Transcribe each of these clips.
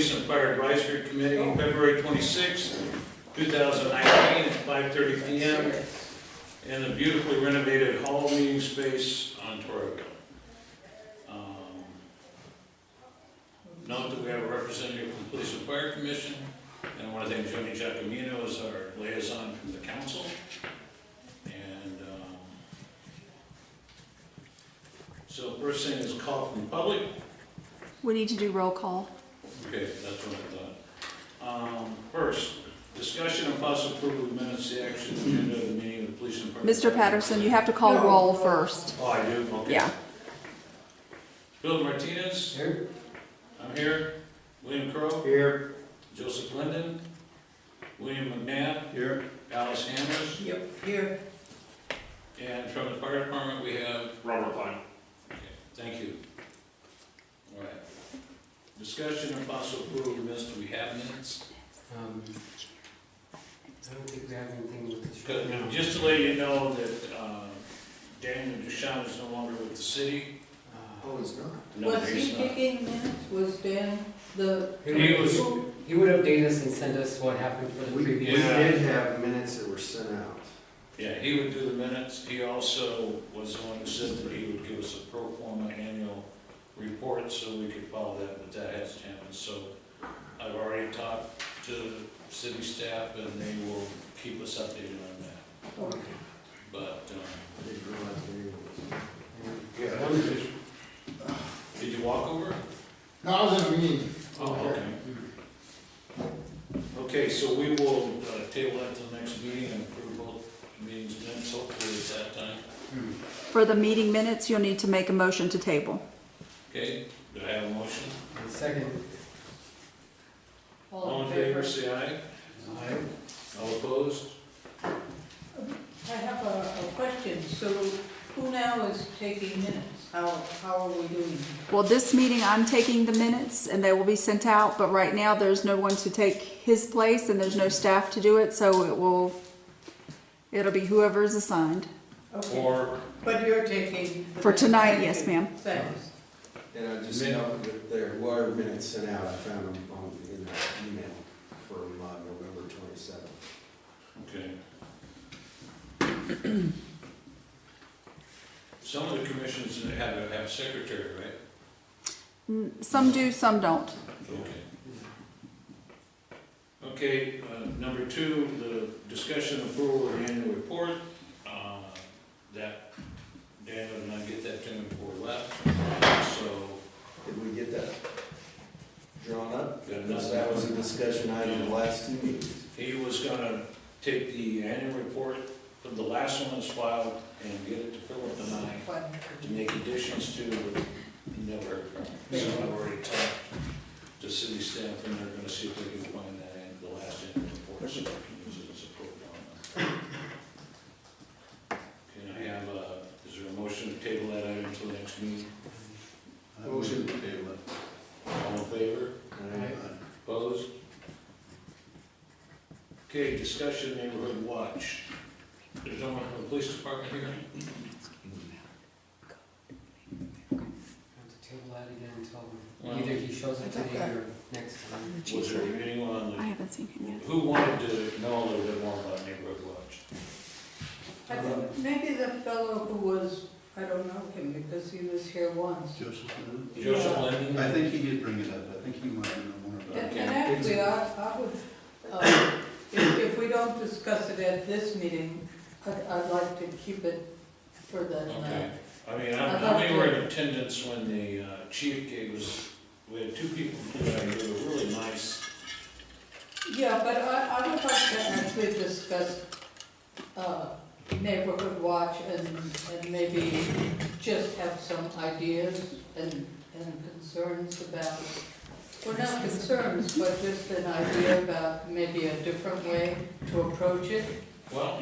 Police and Fire Advisory Committee, February 26th, 2019 at 5:30 p.m. in the beautifully renovated hall meeting space on Torreville. Note that we have a representative from the Police and Fire Commission, and I want to thank Joni Giacomino as our liaison from the council. And so first thing is call from the public. We need to do roll call. Okay, that's what I thought. First, discussion and possible approval of minutes, the action agenda of the meeting of the Police and Fire. Mr. Patterson, you have to call roll first. Oh, I do? Okay. Yeah. Bill Martinez? Here. I'm here. William Crowe? Here. Joseph Linden? William McNabb? Here. Alice Hammers? Yep, here. And from the fire department, we have? Robert Klein. Okay, thank you. All right. Discussion and possible approval of minutes, do we have minutes? I don't think we have anything with this right now. Just to let you know that Daniel Duchamp is no longer with the city. Oh, it's not. No, Was he's he not. taking minutes? Was Dan the? He would update us and send us what happened for the We previous. Yeah. did have minutes that were sent out. Yeah, he would do the minutes. He also was the one who said that he would give us a pro forma annual report so we could follow that, but that hasn't happened. So I've already talked to city staff and they will keep us updated on that. Okay. But, I didn't realize they were. did you walk over? No, I was in a meeting. Oh, okay. Okay, so we will table that to the next meeting and approve both meetings minutes hopefully at that time. For the meeting minutes, you'll need to make a motion to table. Okay, do I have a motion? Second. All in favor, say aye. Aye. All opposed? I have a question. So who now is taking minutes? How are we doing? Well, this meeting, I'm taking the minutes and they will be sent out, but right now there's no one to take his place and there's no staff to do it, so it'll be whoever is assigned. Okay. Or, But you're taking. the For tonight, minutes. yes, ma'am. Thanks. And I just know that there were minutes sent out. I found them in that email from November 27th. okay. Some of the commissions have a secretary, right? Some do, some don't. Okay. Okay, number two, the discussion and approval of the annual report. That, Daniel did not get that to me before he left, so. Did we get that drawn up? Got Because nothing. that was a discussion item in the last two meetings. He was gonna take the annual report from the last one that's filed and get it to Philip and I to make additions to, never heard from him. So I've already talked to city staff and they're gonna see if they can find that in the last annual report, so they can use it as a program. Can I have is there a motion to table that item until the next meeting? Motion to table it. All in favor? Opposed? Okay, discussion neighborhood watch. There's no one from the police department here? Have to table that again until Well, either he shows up today or next time. Was there anyone I haven't seen him yet. who wanted to know a little bit more about neighborhood watch? I think maybe the fellow who was, I don't know him because he was here once. Joseph. Joseph Lennon? I think he did bring it up. I think he might know more about it. And actually, I would, if we don't discuss it at this meeting, I'd like to keep it for the Okay. night. I mean, how many were in attendance when the chief gave us, we had two people who were really nice. Yeah, but I would like to actually discuss neighborhood watch and maybe just have some ideas and concerns about, well, not concerns, but just an idea about maybe a different way to approach it. Well,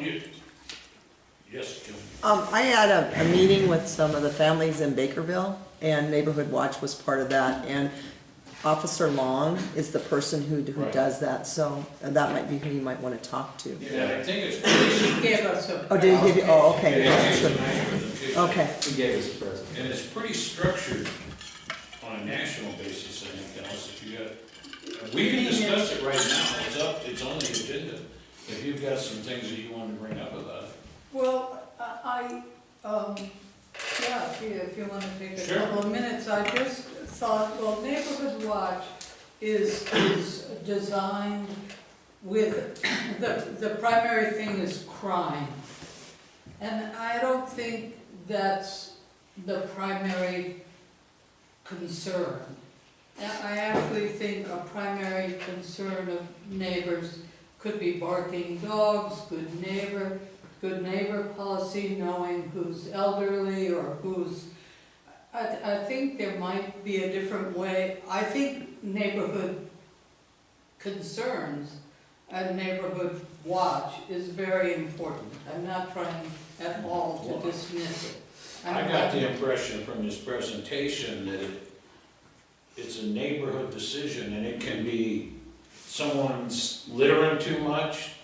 yes, Jim. I had a meeting with some of the families in Bakerville, and Neighborhood Watch was part of that, and Officer Long is the person who Right. does that, so that might be who you might want to talk to. Yeah, I think it's pretty. He gave us a. Oh, did he give you, oh, okay, Yeah, yeah, it's sure. a nice presentation. Okay, He gave us a present. And it's pretty structured on a national basis, I think, Alice, if you got We can discuss it right now, it's on the agenda, if you've got some things that you want to bring up about it. Well, yeah, if you want to take a Sure. couple of minutes, I just thought, well, Neighborhood Watch is designed with, the primary thing is crime. And I don't think that's the primary concern. And I actually think a primary concern of neighbors could be barking dogs, good neighbor policy, knowing who's elderly or who's, I think there might be a different way. I think neighborhood concerns and neighborhood watch is very important. I'm not trying at all to dismiss it. I got the impression from this presentation that it's a neighborhood decision, and it can be someone's littering too much,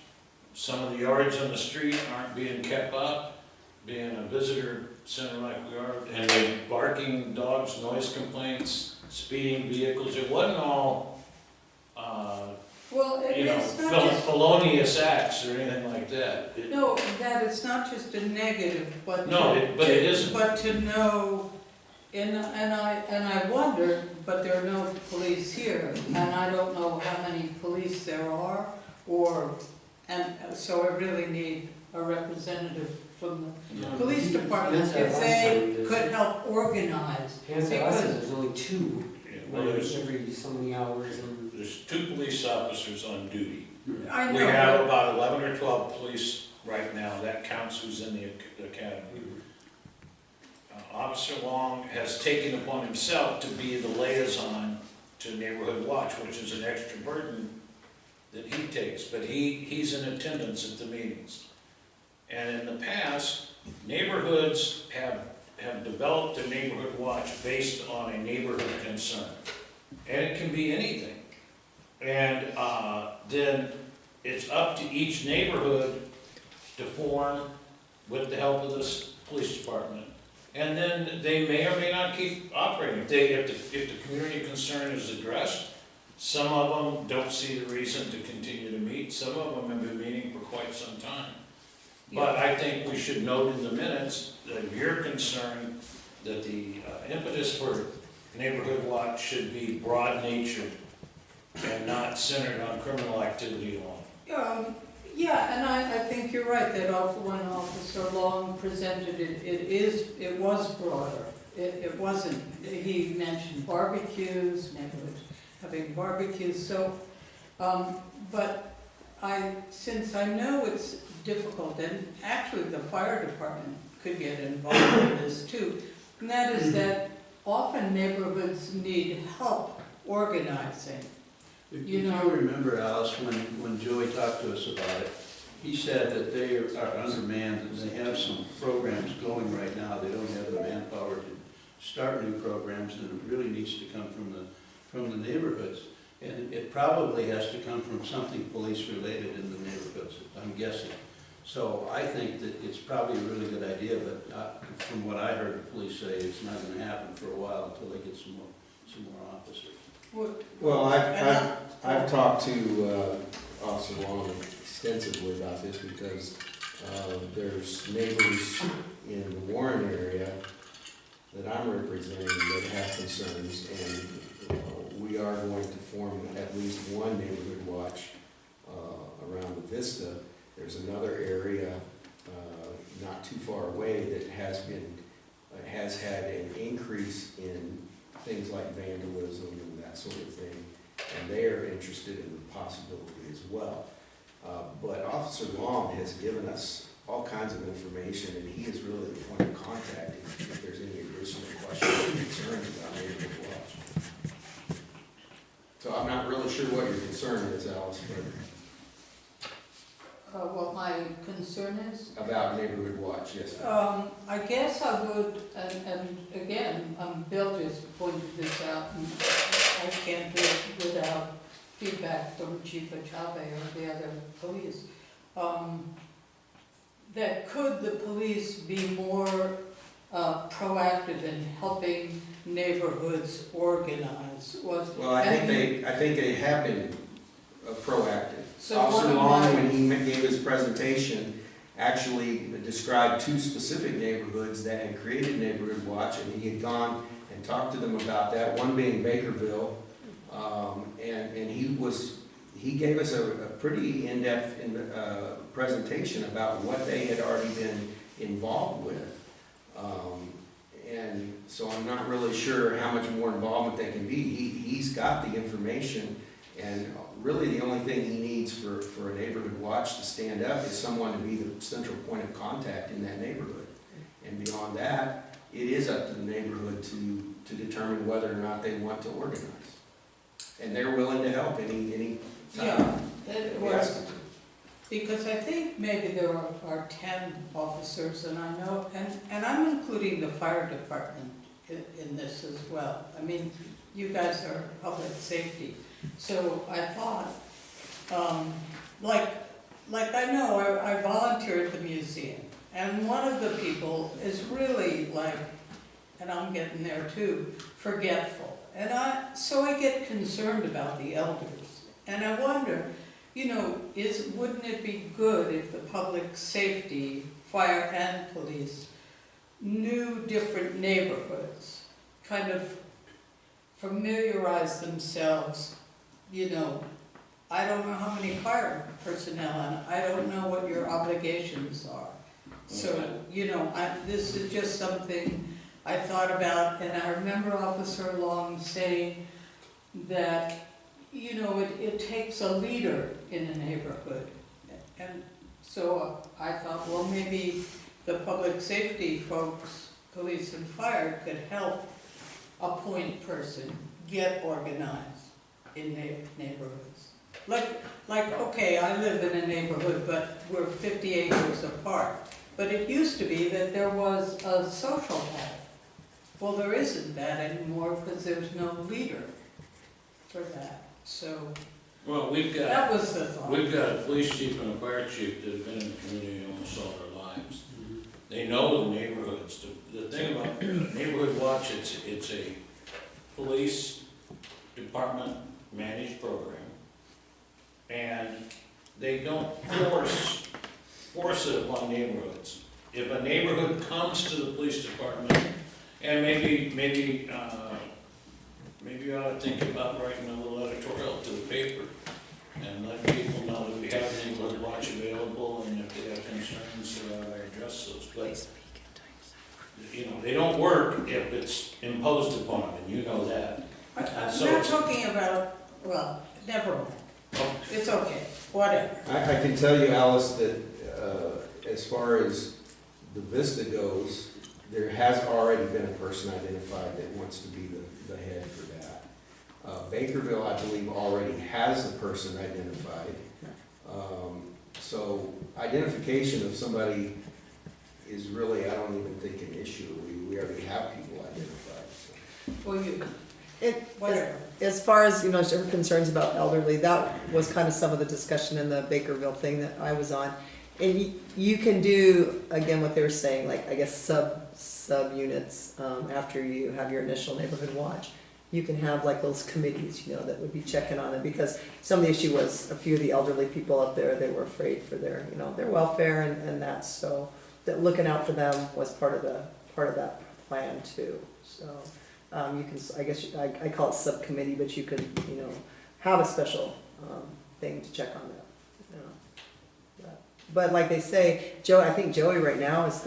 some of the yards on the street aren't being kept up, being a visitor center like we are, and they barking dogs, noise complaints, speeding vehicles. It wasn't all, Well, you know, it's not just, felonious acts or anything like that. no, that it's not just a negative, but. No, but it isn't. But to know, and I wonder, but there are no police here, and I don't know how many police there are, and so I really need a representative from the police department, if they could help organize. Hanson Hudson, there's only two, Well, there's every so many hours and. There's 2 police officers on duty. I We know, have about 11 or 12 police right now, that counts who's in the academy. Officer Long has taken upon himself to be the liaison to Neighborhood Watch, which is an extra burden that he takes, but he's in attendance at the meetings. And in the past, neighborhoods have developed a Neighborhood Watch based on a neighborhood concern. And it can be anything. And then it's up to each neighborhood to form with the help of this police department. And then they may or may not keep operating. If the community concern is addressed, some of them don't see the reason to continue to meet. Some of them have been meeting for quite some time. But I think we should note in the minutes that you're concerned that the impetus for Neighborhood Watch should be broad-natured and not centered on criminal activity alone. yeah, and I think you're right, that when Officer Long presented it, it was broader. It wasn't, he mentioned barbecues, neighborhoods having barbecues, so, but since I know it's difficult, and actually the fire department could get involved in this too, and that is that often neighborhoods need help organizing. If You you know- remember, Alice, when Joey talked to us about it, he said that they are undermanned, and they have some programs going right now. They don't have the manpower to start new programs, and it really needs to come from the neighborhoods. And it probably has to come from something police-related in the neighborhoods, I'm guessing. So I think that it's probably a really good idea, but from what I heard the police say, it's not gonna happen for a while until they get some more officers. Well, I've talked to Officer Long extensively about this because there's neighbors in the Warren area that I'm representing that have concerns, and we are going to form at least one neighborhood watch around the Vista. There's another area not too far away that has had an increase in things like vandalism and that sort of thing, and they are interested in the possibility as well. But Officer Long has given us all kinds of information, and he is really the point of contact if there's any additional questions or concerns about neighborhood watch. So I'm not really sure what your concern is, Alice, but What my concern is? about neighborhood watch, yes. I guess I would, and again, Bill just pointed this out, and I can't do it without feedback from Chief Achabe or the other police. That could the police be more proactive in helping neighborhoods organize? Well, I think they have been proactive. So Officer one of Long, my- when he gave his presentation, actually described 2 specific neighborhoods that had created Neighborhood Watch, and he had gone and talked to them about that, one being Bakerville. And he gave us a pretty in-depth presentation about what they had already been involved with. And so I'm not really sure how much more involvement they can be. He's got the information, and really the only thing he needs for a neighborhood watch to stand up is someone to be the central point of contact in that neighborhood. And beyond that, it is up to the neighborhood to determine whether or not they want to organize. And they're willing to help any Yeah, time. that we was, ask them to. because I think maybe there are 10 officers, and I know, and I'm including the fire department in this as well. I mean, you guys are public safety, so I thought, like I know, I volunteer at the museum, and one of the people is really like, and I'm getting there too, forgetful. And so I get concerned about the elders, and I wonder, you know, wouldn't it be good if the public safety, fire and police knew different neighborhoods, kind of familiarize themselves, you know, I don't know how many fire personnel, and I don't know what your obligations are. So, you know, this is just something I thought about, and I remember Officer Long saying that, you know, it takes a leader in a neighborhood. And so I thought, well, maybe the public safety folks, police and fire, could help a point person get organized in neighborhoods. Like, okay, I live in a neighborhood, but we're 50 acres apart. But it used to be that there was a social hall. Well, there isn't that anymore because there's no leader for that. So Well, we've that got, was the thought. we've got a police chief and a fire chief that have been in the community almost all their lives. They know the neighborhoods. The thing about Neighborhood Watch, it's a police department managed program. And they don't force it upon neighborhoods. If a neighborhood comes to the police department, and maybe you ought to think about writing a little editorial to the paper and let people know that we have a neighborhood watch available, and if they have concerns, address those. But, you know, they don't work if it's imposed upon them, and you know that. I'm So- not talking about, well, never mind. It's okay, whatever. I can tell you, Alice, that as far as the Vista goes, there has already been a person identified that wants to be the head for that. Bakerville, I believe, already has the person identified. So identification of somebody is really, I don't even think, an issue. We already have people identified. So. Well, you, It, whatever. as far as, you know, her concerns about elderly, that was kind of some of the discussion in the Bakerville thing that I was on. And you can do, again, what they were saying, like, I guess, sub units, after you have your initial neighborhood watch. You can have like those committees, you know, that would be checking on it, because some of the issue was a few of the elderly people up there, they were afraid for their, you know, their welfare and that, so that looking out for them was part of that plan too, so. You can, I guess, I call it subcommittee, but you could, you know, have a special, thing to check on that, you know. But like they say, I think Joey right now is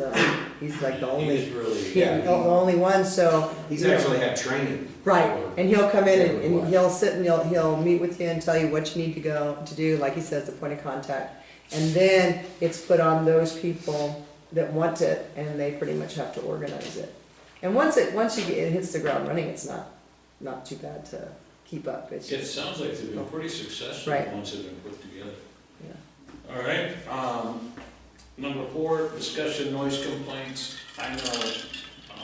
he's like the only, He's really, the only one, so. He's you know. actually had training. Right, for- and he'll come in and Neighborhood he'll sit and he'll meet with you and tell you what you need to do, like he says, the point of contact. And then it's put on those people that want it, and they pretty much have to organize it. And once it hits the ground running, it's not too bad to keep up. It's it just, sounds like they've been pretty successful Right. once they've been put together. yeah. All right, number 4, discussion noise complaints. I know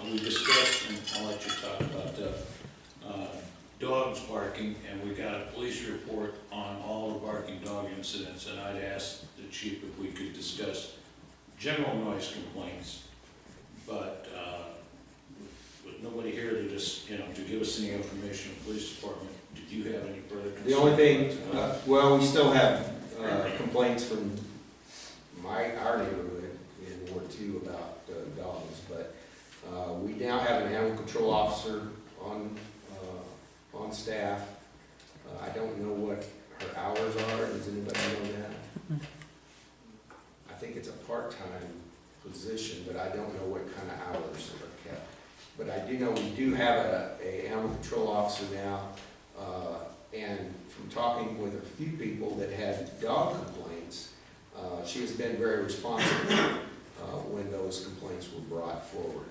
we discussed, and I'll let you talk about dogs barking, and we got a police report on all the barking dog incidents, and I'd asked the chief if we could discuss general noise complaints, but just, to give us any information from the police department. Did you have any further concerns? The only thing, about tonight? well, we still have complaints from our neighborhood in Ward 2 about dogs, but we now have an animal control officer on staff. I don't know what her hours are. Does anybody know that? I think it's a part-time position, but I don't know what kind of hours are kept. But I do know we do have a animal control officer now, and from talking with a few people that had dog complaints, she has been very responsive when those complaints were brought forward.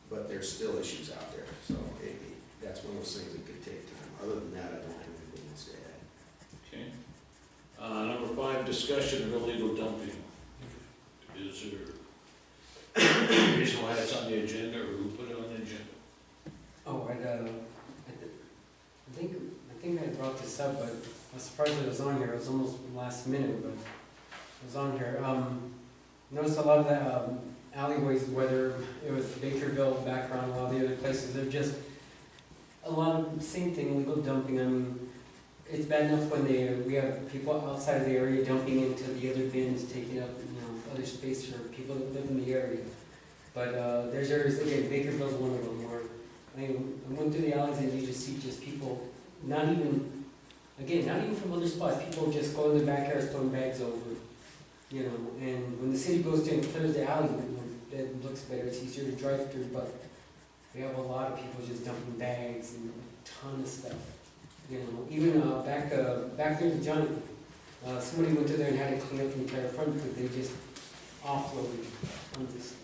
But there's still issues out there, so that's one of those things that could take time. Other than that, I don't have anything else to add. Okay. Number 5, discussion of illegal dumping. Is there a reason why it's on the agenda, or who put it on the agenda? Oh, I think I brought this up, but I was surprised it was on here. It was almost last minute, but it was on here. Noticed a lot of the alleyways, whether it was Bakerville background, a lot of the other places, they're just a lot of the same thing, illegal dumping. I mean, it's bad enough when we have people outside of the area dumping into the other bins, taking up other space for people that live in the area. But there's areas, again, Bakerville's one of them, where I went through the alleys and you just see people, not even from other spots, people just go in the backyards throwing bags over, and when the city goes through and clears the alley, it looks better, it's easier to drive through, but we have a lot of people just dumping bags and a ton of stuff. Even back there to Johnny, somebody went to there and had to clean up the entire front because they just offloaded tons of stuff.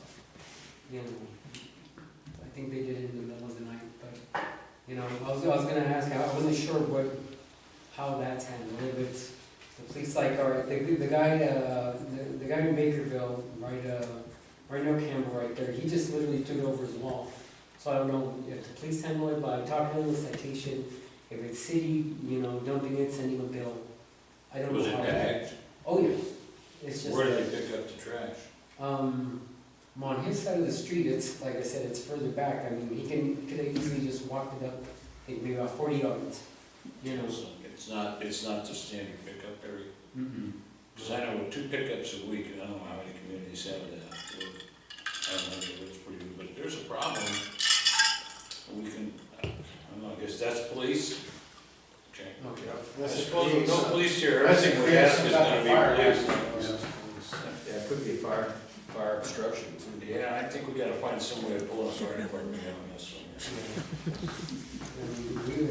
I think they did it in the middle of the night, but I was gonna ask, I wasn't sure how that's handled. If it's the police, like, or the guy in Bakerville, right near Campbell, right there, he just literally took it over his wall. So I don't know if the police handle it by talking to the citation, if it's city, dumping it, sending a bill. I don't know. Was it bagged? Oh yeah, it's just. Where do they pick up the trash? On his side of the street, it's, like I said, it's further back. I mean, he could easily just walk it up, I think maybe about 40 yards, So it's not the standard pickup area? Mm-hmm. Because I know with 2 pickups a week, and I don't know how many communities have that. I don't know if it's pretty good, but if there's a problem, we can, I don't know, I guess that's police. Okay. Okay. I suppose no police here, everything we ask is gonna be police. Yeah, it could be fire obstruction too. Yeah, I think we gotta find some way to pull us right apart on this one.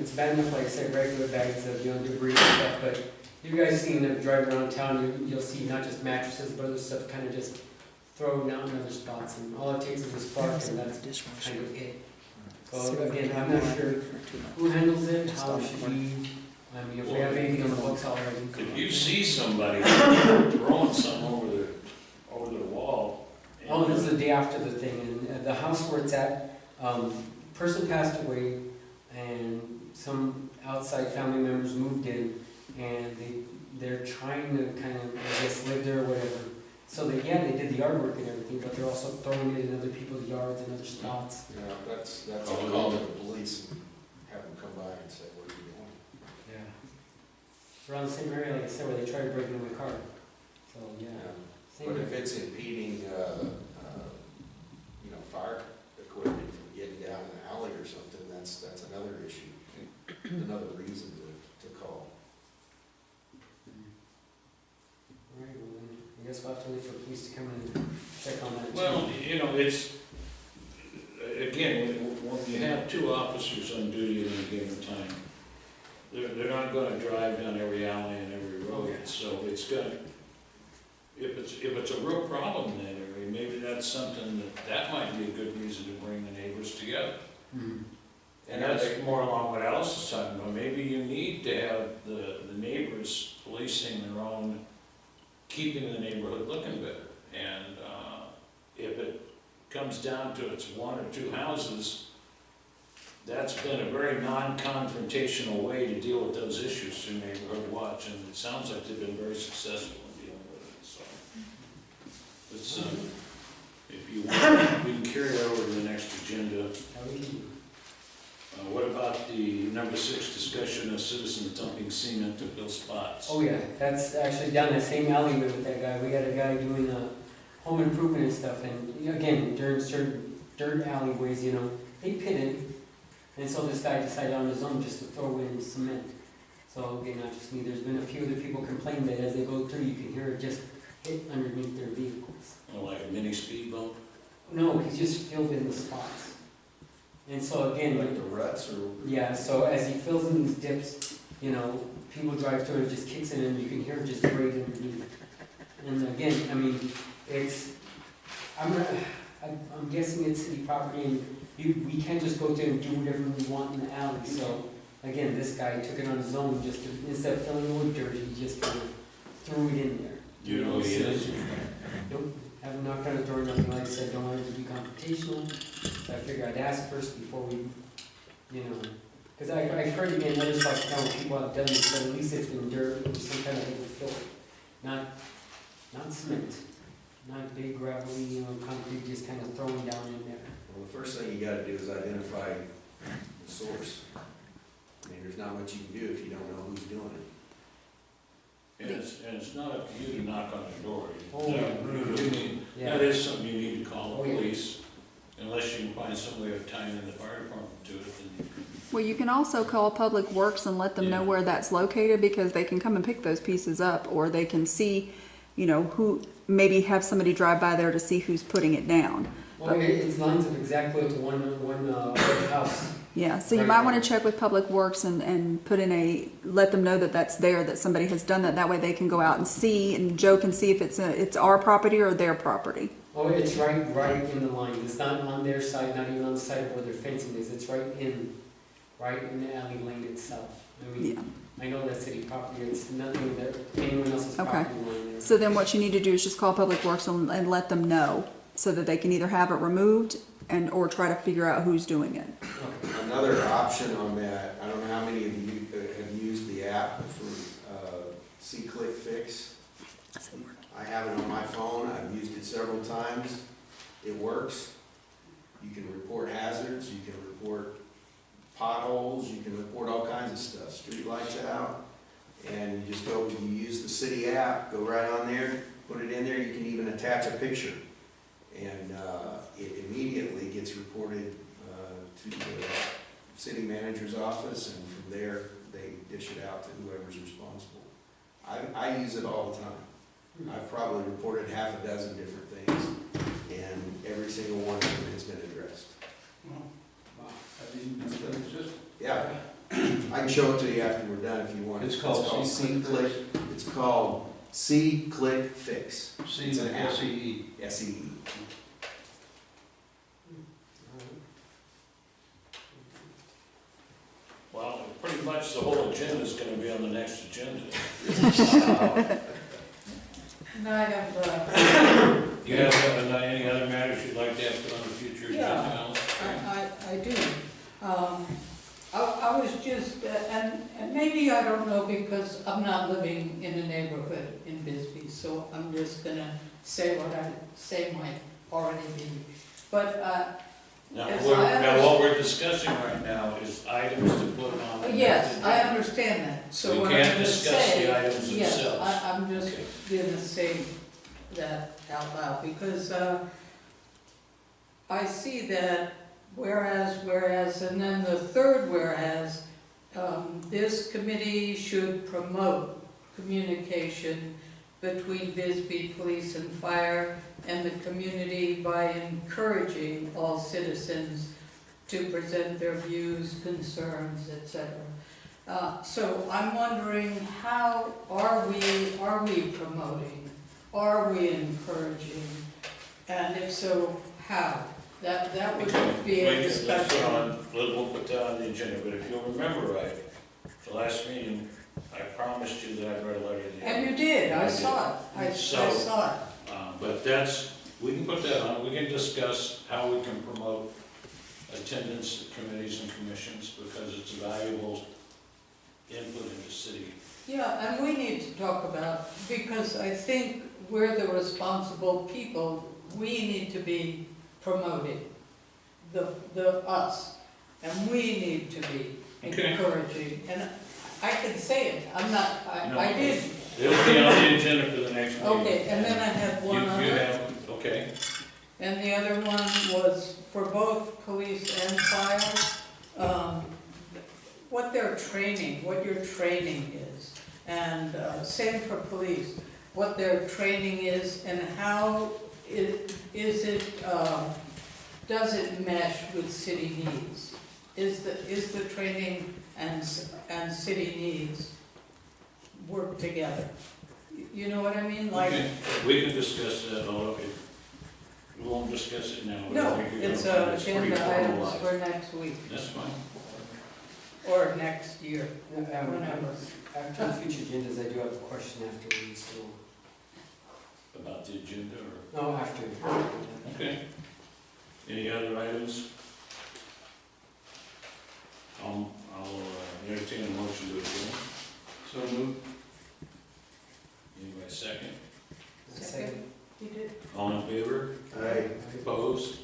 It's bad enough, like I said, regular bags of debris and stuff, but you guys seen them driving around town, you'll see not just mattresses, but other stuff kind of just thrown out in other spots, and all it takes is a spark, and that's kind of it. So again, I'm not sure who handles it, how it should be. I mean, if we have anything on the books already. If you see somebody throwing something over the wall. Oh, this is the day after the thing, and the house where it's at, person passed away, and some outside family members moved in, and they're trying to kind of, I guess, live there or whatever. So they did the yard work and everything, but they're also throwing it in other people's yards and other spots. Yeah, that's a call to the police and have them come by and say, what are you doing? Yeah. It's around the same area, like I said, where they tried to break into my car. So, yeah. Same But if area. it's impeding, fire equipment from getting down an alley or something, that's another issue, another reason to call. All right, well then, I guess we'll have to wait for police to come in and check on that. Well, it's, again, when you have 2 officers on duty at any given time, they're not gonna drive down every alley and every road, so it's gonna, if it's a real problem in that area, maybe that's something that might be a good reason to bring the neighbors together. Mhm. And that's more along what Alice is talking about, maybe you need to have the neighbors policing their own, keeping the neighborhood looking better. And if it comes down to it's 1 or 2 houses, that's been a very non-confrontational way to deal with those issues through Neighborhood Watch, and it sounds like they've been very successful in dealing with it, so. Let's, if you want, we can carry that over to the next agenda. How we can- What about the number 6 discussion of citizens dumping cement to fill spots? Oh yeah, that's actually down that same alleyway with that guy. We got a guy doing home improvement and stuff, and you know, again, during certain dirt alleyways, you know, they pitted, and so this guy decided on his own just to throw in cement. So again, not just me, there's been a few other people complaining that as they go through, you can hear it just hit underneath their vehicles. Like a mini speed bump? No, he's just filled in the spots. And so again, Like the ruts or? yeah, so as he fills in these dips, you know, people drive through it, just kicks in and you can hear it just grate underneath. And again, I mean, I'm guessing it's city property and we can't just go there and do whatever we want in the alley. So again, this guy took it on his own just to, instead of filling it with dirt, he just kind of threw it in there. Do you know who he is? Nope, haven't knocked on the door, nothing. Like I said, don't want it to be confrontational. So I figured I'd ask first before we, you know, because I've heard again other spots of town where people have done this, but at least it's been dirt or some kind of thing to fill it. Not cement, not big gravelly, you know, concrete just kind of thrown down in there. Well, the first thing you gotta do is identify the source. I mean, there's not much you can do if you don't know who's doing it. And it's not up to you to knock on the door. Oh, yeah. That is something you need to call Oh, the yeah. police, unless you can find some way of tying in the fire department to it. Then Well, you can also call Public Works and let them know Yeah. where that's located, because they can come and pick those pieces up, or they can see, you know, who, maybe have somebody drive by there to see who's putting it down. Well, it lines up exactly with one house. Yeah, so you Right. might want to check with Public Works and put in let them know that that's there, that somebody has done that. That way they can go out and see, and Joe can see if it's our property or their property. Oh, it's right in the line. It's not on their side, not even on the side of where their fencing is. It's right in the alley lane itself. I mean, Yeah. I know that's city property. It's nothing that anyone else's Okay. property line there. So then what you need to do is just call Public Works and let them know, so that they can either have it removed or try to figure out who's doing it. Okay. Another option on that, I don't know how many of you have used the app for C-Click Fix. I have it on my phone, I've used it several times, it works. You can report hazards, you can report potholes, you can report all kinds of stuff, street lights out. And you just go, you use the city app, go right on there, put it in there, you can even attach a picture. And it immediately gets reported to the city manager's office, and from there, they dish it out to whoever's responsible. I use it all the time. I've probably reported half a dozen different things, and every single one of them has been addressed. Wow, I didn't know that existed. Yeah, I can show it to you after we're done if you want. It's called C-Click. It's called C-Click Fix. C It's an app. S-E-E. S-E-E. Well, pretty much the whole agenda is gonna be on the next agenda. And I have, You have any other matters you'd like to have put on the future agenda, Yeah. Alice? I do. I was just, and maybe I don't know, because I'm not living in a neighborhood in Bisbee, so I'm just gonna say what I say might already be. But, Now, Yes, what we're discussing right now is items to put on. the yes, next I agenda. understand that. So We what can't I'm gonna discuss say, the items yes, themselves. I'm just Okay. gonna say that out loud, because, I see that whereas, and then the third whereas, this committee should promote communication between Bisbee Police and Fire and the community by encouraging all citizens to present their views, concerns, etc. So I'm wondering, how are we promoting? Are we encouraging? And if so, how? That would be a Let's put discussion. we'll put that on the agenda, but if you'll remember right, the last meeting, I promised you that I'd read a letter to you. And you did, I I saw it, I So- saw it. But we can put that on, we can discuss how we can promote attendance at committees and commissions, because it's a valuable input into city. Yeah, and we need to talk about, because I think we're the responsible people, we need to be promoting the us. and we need to be Okay. encouraging. And I can say it, I'm not, No. I did. It'll be on the agenda for the next meeting. Okay, and then I had one You other. have, okay, And the other one was for both police and fire, what their training, what your training is. And same for police, what their training is and how is it, does it mesh with city needs? Is the training and city needs work together? You know what I mean? Like, okay, we can discuss that all, okay. We won't discuss it now. but I no, think you're it's gonna find pretty agenda items formalized. for next week That's fine. or next year. Whenever. After the future agendas, I do have a question afterwards, so, About the agenda or, no, after. okay. Any other items? I'll entertain a motion to adjourn. So moved. Anybody second? Second. You did? All in favor? Aye. Opposed?